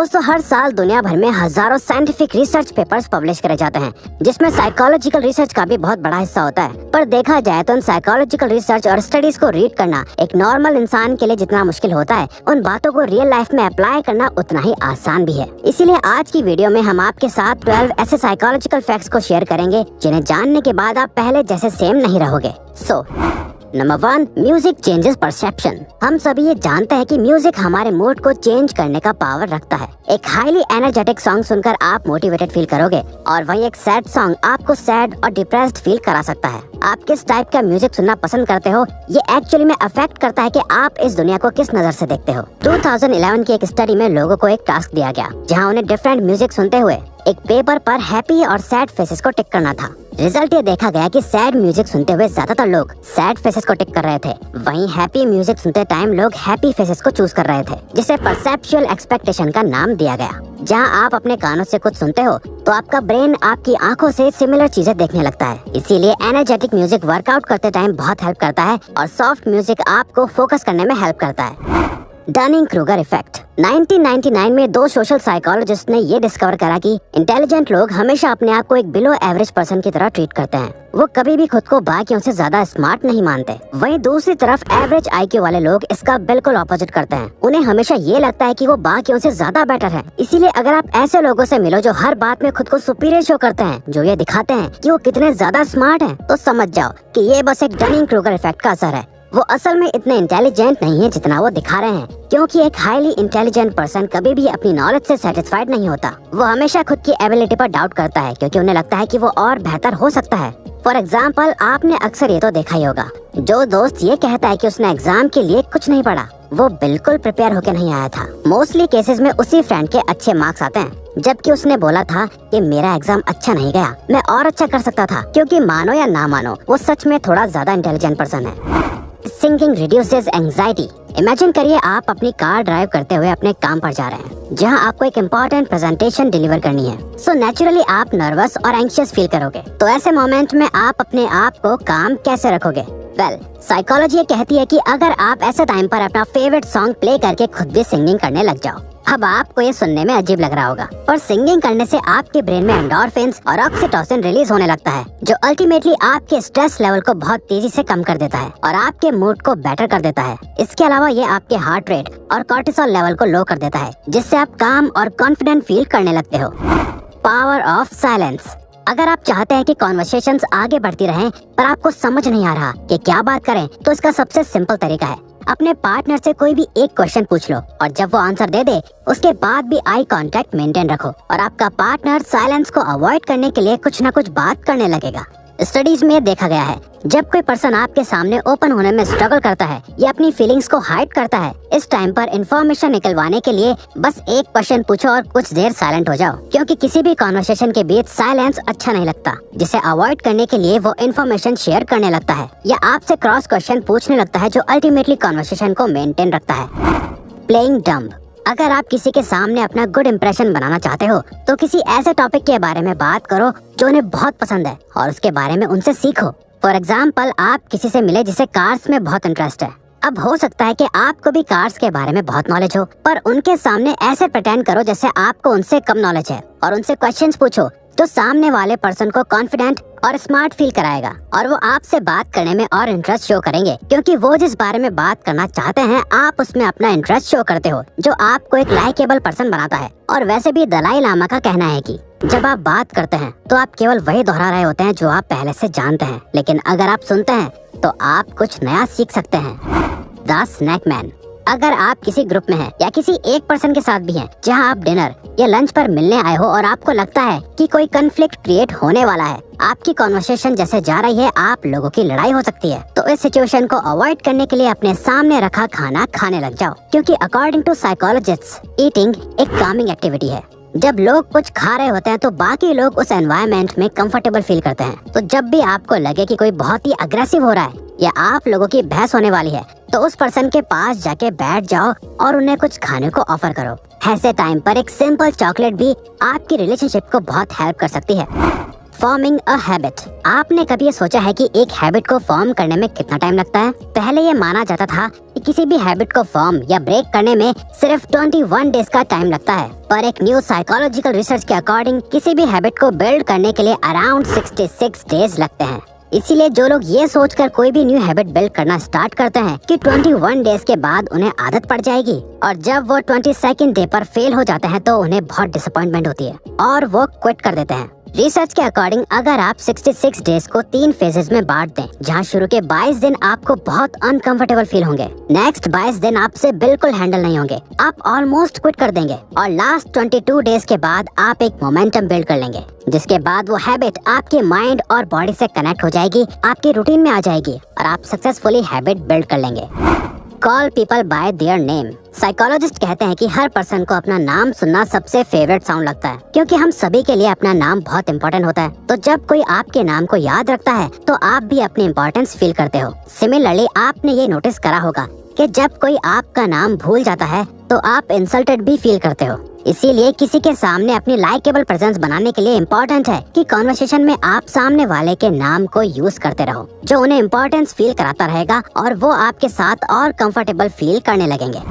दोस्तों, हर साल दुनिया भर में हजारों साइंटिफिक रिसर्च पेपर्स पब्लिश करे जाते हैं, जिसमें साइकोलॉजिकल रिसर्च का भी बहुत बड़ा हिस्सा होता है। पर देखा जाए तो उन साइकोलॉजिकल रिसर्च और स्टडीज को रीड करना एक नॉर्मल इंसान के लिए जितना मुश्किल होता है, उन बातों को रियल लाइफ में अप्लाई करना उतना ही आसान भी है। इसीलिए आज की वीडियो में हम आपके साथ 12 ऐसे साइकोलॉजिकल फैक्ट्स को शेयर करेंगे जिन्हें जानने के बाद आप पहले जैसे सेम नहीं रहोगे। Number 1, music changes perception. हम सभी ये जानते हैं कि म्यूजिक हमारे मूड को चेंज करने का पावर रखता है। एक हाईली एनर्जेटिक सॉन्ग सुनकर आप मोटिवेटेड फील करोगे और वहीं एक सैड सॉन्ग आपको सैड और डिप्रेस्ड फील करा सकता है। आप किस टाइप का म्यूजिक सुनना पसंद करते हो, ये एक्चुअली में अफेक्ट करता है कि आप इस दुनिया को किस नजर से देखते हो। 2011 की एक स्टडी में लोगों को एक टास्क दिया गया, जहाँ उन्हें डिफरेंट म्यूजिक सुनते हुए एक पेपर पर हैप्पी और सैड फेसेस को टिक करना था। रिजल्ट ये देखा गया कि सैड म्यूजिक सुनते हुए ज्यादातर लोग सैड फेसेस को टिक कर रहे थे, वहीं हैप्पी म्यूजिक सुनते टाइम लोग हैप्पी फेसेस को चूज कर रहे थे, जिसे परसेप्चुअल एक्सपेक्टेशन का नाम दिया गया। जहां आप अपने कानों से कुछ सुनते हो तो आपका ब्रेन आपकी आंखों से सिमिलर चीजें देखने लगता है। इसीलिए एनर्जेटिक म्यूजिक वर्कआउट करते टाइम बहुत हेल्प करता है और सॉफ्ट म्यूजिक आपको फोकस करने में हेल्प करता है। Dunning Kruger effect. 1999 में 2 सोशल साइकोलॉजिस्ट ने ये डिस्कवर करा कि इंटेलिजेंट लोग हमेशा अपने आप को एक बिलो एवरेज पर्सन की तरह ट्रीट करते हैं। वो कभी भी खुद को बाकियों से ज्यादा स्मार्ट नहीं मानते। वहीं दूसरी तरफ एवरेज आईक्यू वाले लोग इसका बिल्कुल ऑपोजिट करते हैं। उन्हें हमेशा ये लगता है कि वो बाकियों से ज्यादा बेटर है। इसीलिए अगर आप ऐसे लोगों से मिलो जो हर बात में खुद को सुपीरियर शो करते हैं, जो ये दिखाते हैं कि वो कितने ज्यादा स्मार्ट हैं, तो समझ जाओ कि ये बस एक डनिंग-क्रूगर इफेक्ट का असर है। वो असल में इतने इंटेलिजेंट नहीं है जितना वो दिखा रहे हैं, क्योंकि एक हाईली इंटेलिजेंट पर्सन कभी भी अपनी नॉलेज से सेटिस्फाइड नहीं होता। वो हमेशा खुद की एबिलिटी पर डाउट करता है, क्योंकि उन्हें लगता है कि वो और बेहतर हो सकता है। फॉर एग्जाम्पल, आपने अक्सर ये तो देखा ही होगा, जो दोस्त ये कहता है कि उसने एग्जाम के लिए कुछ नहीं पढ़ा, वो बिल्कुल प्रिपेयर होकर नहीं आया था। मोस्टली केसेस में उसी फ्रेंड के अच्छे मार्क्स आते हैं, जबकि उसने बोला था कि मेरा एग्जाम अच्छा नहीं गया, मैं और अच्छा कर सकता था। क्योंकि मानो या ना मानो, वो सच में थोड़ा ज्यादा इंटेलिजेंट पर्सन है। Singing reduces anxiety. इमेजिन करिए आप अपनी कार ड्राइव करते हुए अपने काम पर जा रहे हैं, जहां आपको एक इम्पोर्टेंट प्रेजेंटेशन डिलीवर करनी है। सो नेचुरली आप नर्वस और एंग्शियस फील करोगे। तो ऐसे मोमेंट में आप अपने आप को काम कैसे रखोगे? साइकोलॉजी कहती है कि अगर आप ऐसे टाइम पर अपना फेवरेट सॉन्ग प्ले करके खुद भी सिंगिंग करने लग जाओ। अब आपको ये सुनने में अजीब लग रहा होगा, पर सिंगिंग करने से आपके ब्रेन में एंडोर्फिन्स और ऑक्सीटोसिन रिलीज होने लगता है, जो अल्टीमेटली आपके स्ट्रेस लेवल को बहुत तेजी से कम कर देता है और आपके मूड को बेटर कर देता है। इसके अलावा ये आपके हार्ट रेट और कॉर्टिसोल लेवल को लो कर देता है, जिससे आप काम और कॉन्फिडेंट फील करने लगते हो। Power of silence. अगर आप चाहते हैं कि कॉन्वर्सेशंस आगे बढ़ती रहें, पर आपको समझ नहीं आ रहा कि क्या बात करें, तो इसका सबसे सिंपल तरीका है अपने पार्टनर से कोई भी एक क्वेश्चन पूछ लो और जब वो आंसर दे दे, उसके बाद भी आई कांटेक्ट मेंटेन रखो और आपका पार्टनर साइलेंस को अवॉइड करने के लिए कुछ न कुछ बात करने लगेगा। स्टडीज में देखा गया है, जब कोई पर्सन आपके सामने ओपन होने में स्ट्रगल करता है या अपनी फीलिंग्स को हाइड करता है, इस टाइम पर इंफॉर्मेशन निकलवाने के लिए बस एक क्वेश्चन पूछो और कुछ देर साइलेंट हो जाओ, क्योंकि किसी भी कॉन्वर्सेशन के बीच साइलेंस अच्छा नहीं लगता, जिसे अवॉइड करने के लिए वो इंफॉर्मेशन शेयर करने लगता है या आपसे क्रॉस क्वेश्चन पूछने लगता है, जो अल्टीमेटली कॉन्वर्सेशन को मेंटेन रखता है। Playing dumb. अगर आप किसी के सामने अपना गुड इंप्रेशन बनाना चाहते हो, तो किसी ऐसे टॉपिक के बारे में बात करो जो उन्हें बहुत पसंद है और उसके बारे में उनसे सीखो। फॉर एग्जाम्पल, आप किसी से मिले जिसे कार्स में बहुत इंटरेस्ट है। अब हो सकता है कि आपको भी कार्स के बारे में बहुत नॉलेज हो, पर उनके सामने ऐसे प्रिटेंड करो जैसे आपको उनसे कम नॉलेज है और उनसे क्वेश्चंस पूछो, तो सामने वाले पर्सन को कॉन्फिडेंट और स्मार्ट फील कराएगा और वो आपसे बात करने में और इंटरेस्ट शो करेंगे, क्योंकि वो जिस बारे में बात करना चाहते हैं आप उसमें अपना इंटरेस्ट शो करते हो, जो आपको एक लाइकेबल पर्सन बनाता है। और वैसे भी दलाई लामा का कहना है कि जब आप बात करते हैं तो आप केवल वही दोहरा रहे होते हैं जो आप पहले से जानते हैं, लेकिन अगर आप सुनते हैं तो आप कुछ नया सीख सकते हैं। The snake man. अगर आप किसी ग्रुप में हैं या किसी एक पर्सन के साथ भी हैं, जहां आप डिनर या लंच पर मिलने आए हो और आपको लगता है कि कोई कन्फ्लिक्ट क्रिएट होने वाला है, आपकी कॉन्वर्सेशन जैसे जा रही है, आप लोगों की लड़ाई हो सकती है, तो इस सिचुएशन को अवॉइड करने के लिए अपने सामने रखा खाना खाने लग जाओ, क्योंकि अकॉर्डिंग टू साइकोलॉजिस्ट्स, ईटिंग एक कामिंग एक्टिविटी है। जब लोग कुछ खा रहे होते हैं तो बाकी लोग उस एनवायरनमेंट में कंफर्टेबल फील करते हैं। तो जब भी आपको लगे कि कोई बहुत ही अग्रेसिव हो रहा है या आप लोगों की बहस होने वाली है, तो उस पर्सन के पास जाके बैठ जाओ और उन्हें कुछ खाने को ऑफर करो। ऐसे टाइम पर एक सिंपल चॉकलेट भी आपकी रिलेशनशिप को बहुत हेल्प कर सकती है। Forming a habit. आपने कभी ये सोचा है कि एक हैबिट को फॉर्म करने में कितना टाइम लगता है? पहले ये माना जाता था कि कि किसी भी हैबिट को फॉर्म या ब्रेक करने में सिर्फ 21 डेज का टाइम लगता है, पर एक न्यू साइकोलॉजिकल रिसर्च के अकॉर्डिंग किसी भी हैबिट को बिल्ड करने के लिए अराउंड 66 डेज लगते हैं। इसीलिए जो लोग ये सोचकर कोई भी न्यू हैबिट बिल्ड करना स्टार्ट करते हैं कि 21 डेज के बाद उन्हें आदत पड़ जाएगी, और जब वो 22nd डे पर फेल हो जाते हैं तो उन्हें बहुत डिसअपॉइंटमेंट होती है और वो क्विट कर देते हैं। रिसर्च के अकॉर्डिंग अगर आप 66 डेज को 3 फेजेस में बांट दें, जहां शुरू के 22 दिन आपको बहुत अनकंफर्टेबल फील होंगे, नेक्स्ट 22 दिन आपसे बिल्कुल हैंडल नहीं होंगे, आप ऑलमोस्ट क्विट कर देंगे, और लास्ट 22 डेज के बाद आप एक मोमेंटम बिल्ड कर लेंगे, जिसके बाद वो हैबिट आपके माइंड और बॉडी से कनेक्ट हो जाएगी, आपकी रूटीन में आ जाएगी और आप सक्सेसफुली हैबिट बिल्ड कर लेंगे। Call people bye their name. Psychologist कहते हैं कि हर पर्सन को अपना नाम सुनना सबसे फेवरेट साउंड लगता है, क्योंकि हम सभी के लिए अपना नाम बहुत इंपॉर्टेंट होता है। तो जब कोई आपके नाम को याद रखता है तो आप भी अपनी इम्पोर्टेंस फील करते हो। सिमिलरली आपने ये नोटिस करा होगा कि जब कोई आपका नाम भूल जाता है तो आप इंसल्टेड भी फील करते हो। इसीलिए किसी के सामने अपनी लाइकेबल प्रेजेंस बनाने के लिए इम्पोर्टेंट है कि कॉन्वर्सेशन में आप सामने वाले के नाम को यूज करते रहो, जो उन्हें इम्पोर्टेंस फील कराता रहेगा और वो आपके साथ और कंफर्टेबल फील करने लगेंगे।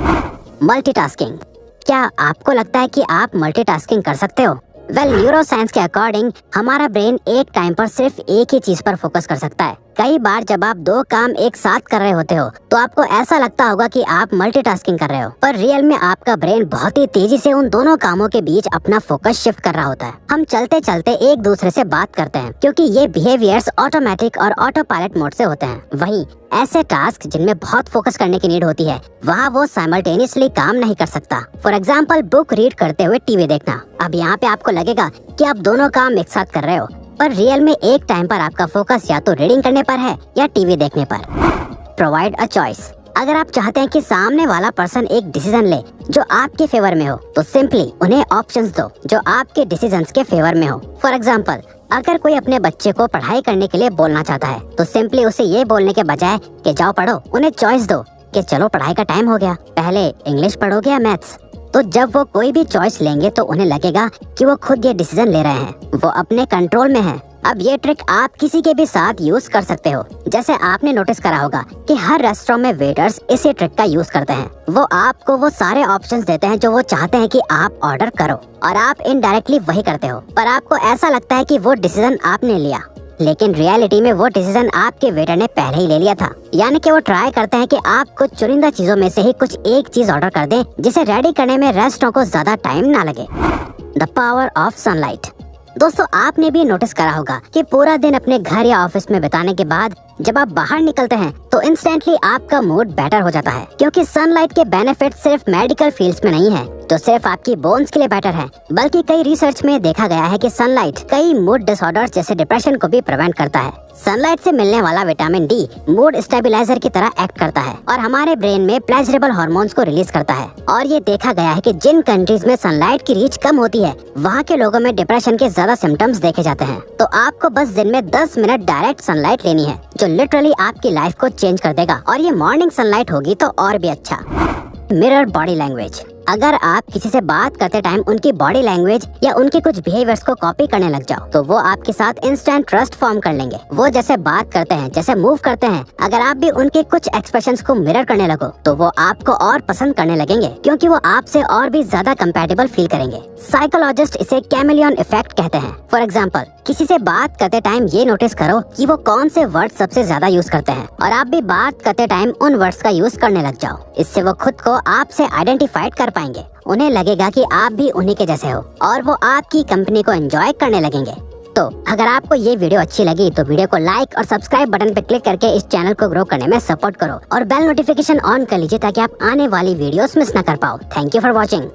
मल्टीटास्किंग। क्या आपको लगता है कि आप मल्टीटास्किंग कर सकते हो? न्यूरो साइंस के अकॉर्डिंग हमारा ब्रेन एक टाइम पर सिर्फ एक ही चीज पर फोकस कर सकता है। कई बार जब आप 2 काम एक साथ कर रहे होते हो तो आपको ऐसा लगता होगा कि आप मल्टीटास्किंग कर रहे हो, पर रियल में आपका ब्रेन बहुत ही तेजी से उन दोनों कामों के बीच अपना फोकस शिफ्ट कर रहा होता है। हम चलते चलते एक दूसरे से बात करते हैं क्योंकि ये बिहेवियर्स ऑटोमेटिक और ऑटो पायलट मोड से होते हैं। वहीं ऐसे टास्क जिनमें बहुत फोकस करने की नीड होती है, वहाँ वो साइमल्टेनियसली काम नहीं कर सकता। फॉर एग्जाम्पल बुक रीड करते हुए टीवी देखना। अब यहाँ पे आपको लगेगा कि आप दोनों काम एक साथ कर रहे हो, पर रियल में एक टाइम पर आपका फोकस या तो रीडिंग करने पर है या टीवी देखने पर। Provide a choice. अगर आप चाहते हैं कि सामने वाला पर्सन एक डिसीजन ले जो आपके फेवर में हो, तो सिंपली उन्हें ऑप्शंस दो जो आपके डिसीजंस के फेवर में हो। फॉर एग्जाम्पल, अगर कोई अपने बच्चे को पढ़ाई करने के लिए बोलना चाहता है तो सिंपली उसे ये बोलने के बजाय कि जाओ पढ़ो, उन्हें चॉइस दो कि चलो पढ़ाई का टाइम हो गया, पहले इंग्लिश पढ़ोगे या मैथ्स। तो जब वो कोई भी चॉइस लेंगे तो उन्हें लगेगा कि वो खुद ये डिसीजन ले रहे हैं, वो अपने कंट्रोल में है। अब ये ट्रिक आप किसी के भी साथ यूज कर सकते हो। जैसे आपने नोटिस करा होगा कि हर रेस्टोरेंट में वेटर्स इसी ट्रिक का यूज करते हैं। वो आपको वो सारे ऑप्शंस देते हैं जो वो चाहते हैं कि आप ऑर्डर करो, और आप इनडायरेक्टली वही करते हो, पर आपको ऐसा लगता है कि वो डिसीजन आपने लिया, लेकिन रियलिटी में वो डिसीजन आपके वेटर ने पहले ही ले लिया था। यानी कि वो ट्राई करते हैं कि आप कुछ चुनिंदा चीजों में से ही कुछ एक चीज ऑर्डर कर दें जिसे रेडी करने में रेस्टोरेंट को ज्यादा टाइम ना लगे। The power of sunlight. दोस्तों, आपने भी नोटिस करा होगा कि पूरा दिन अपने घर या ऑफिस में बिताने के बाद जब आप बाहर निकलते हैं तो इंस्टेंटली आपका मूड बेटर हो जाता है, क्योंकि सनलाइट के बेनिफिट सिर्फ मेडिकल फील्ड्स में नहीं है जो सिर्फ आपकी बोन्स के लिए बेटर है, बल्कि कई रिसर्च में देखा गया है कि सनलाइट कई मूड डिसऑर्डर्स जैसे डिप्रेशन को भी प्रिवेंट करता है। सनलाइट से मिलने वाला विटामिन डी मूड स्टेबलाइजर की तरह एक्ट करता है और हमारे ब्रेन में प्लेजरेबल हार्मोन्स को रिलीज करता है। और ये देखा गया है कि जिन कंट्रीज में सनलाइट की रीच कम होती है, वहाँ के लोगों में डिप्रेशन के ज्यादा सिम्टम्स देखे जाते हैं। तो आपको बस दिन में 10 मिनट डायरेक्ट सनलाइट लेनी है, जो लिटरली आपकी लाइफ को चेंज कर देगा। और ये मॉर्निंग सनलाइट होगी तो और भी अच्छा। Mirror body language. अगर आप किसी से बात करते टाइम उनकी बॉडी लैंग्वेज या उनके कुछ बिहेवियर्स को कॉपी करने लग जाओ तो वो आपके साथ इंस्टेंट ट्रस्ट फॉर्म कर लेंगे। वो जैसे बात करते हैं, जैसे मूव करते हैं, अगर आप भी उनके कुछ एक्सप्रेशंस को मिरर करने लगो तो वो आपको और पसंद करने लगेंगे, क्योंकि वो आपसे और भी ज्यादा कंपैटिबल फील करेंगे। साइकोलॉजिस्ट इसे कैमिलियन इफेक्ट कहते हैं। फॉर एग्जाम्पल, किसी से बात करते टाइम ये नोटिस करो कि वो कौन से वर्ड सबसे ज्यादा यूज करते हैं, और आप भी बात करते टाइम उन वर्ड्स का यूज करने लग जाओ। इससे वो खुद को आपसे आइडेंटिफाइड कर पाएंगे। उन्हें लगेगा कि आप भी उन्हीं के जैसे हो और वो आपकी कंपनी को एंजॉय करने लगेंगे। तो अगर आपको ये वीडियो अच्छी लगी तो वीडियो को लाइक और सब्सक्राइब बटन पर क्लिक करके इस चैनल को ग्रो करने में सपोर्ट करो और बेल नोटिफिकेशन ऑन कर लीजिए ताकि आप आने वाली वीडियोस मिस न कर पाओ। Thank you for watching.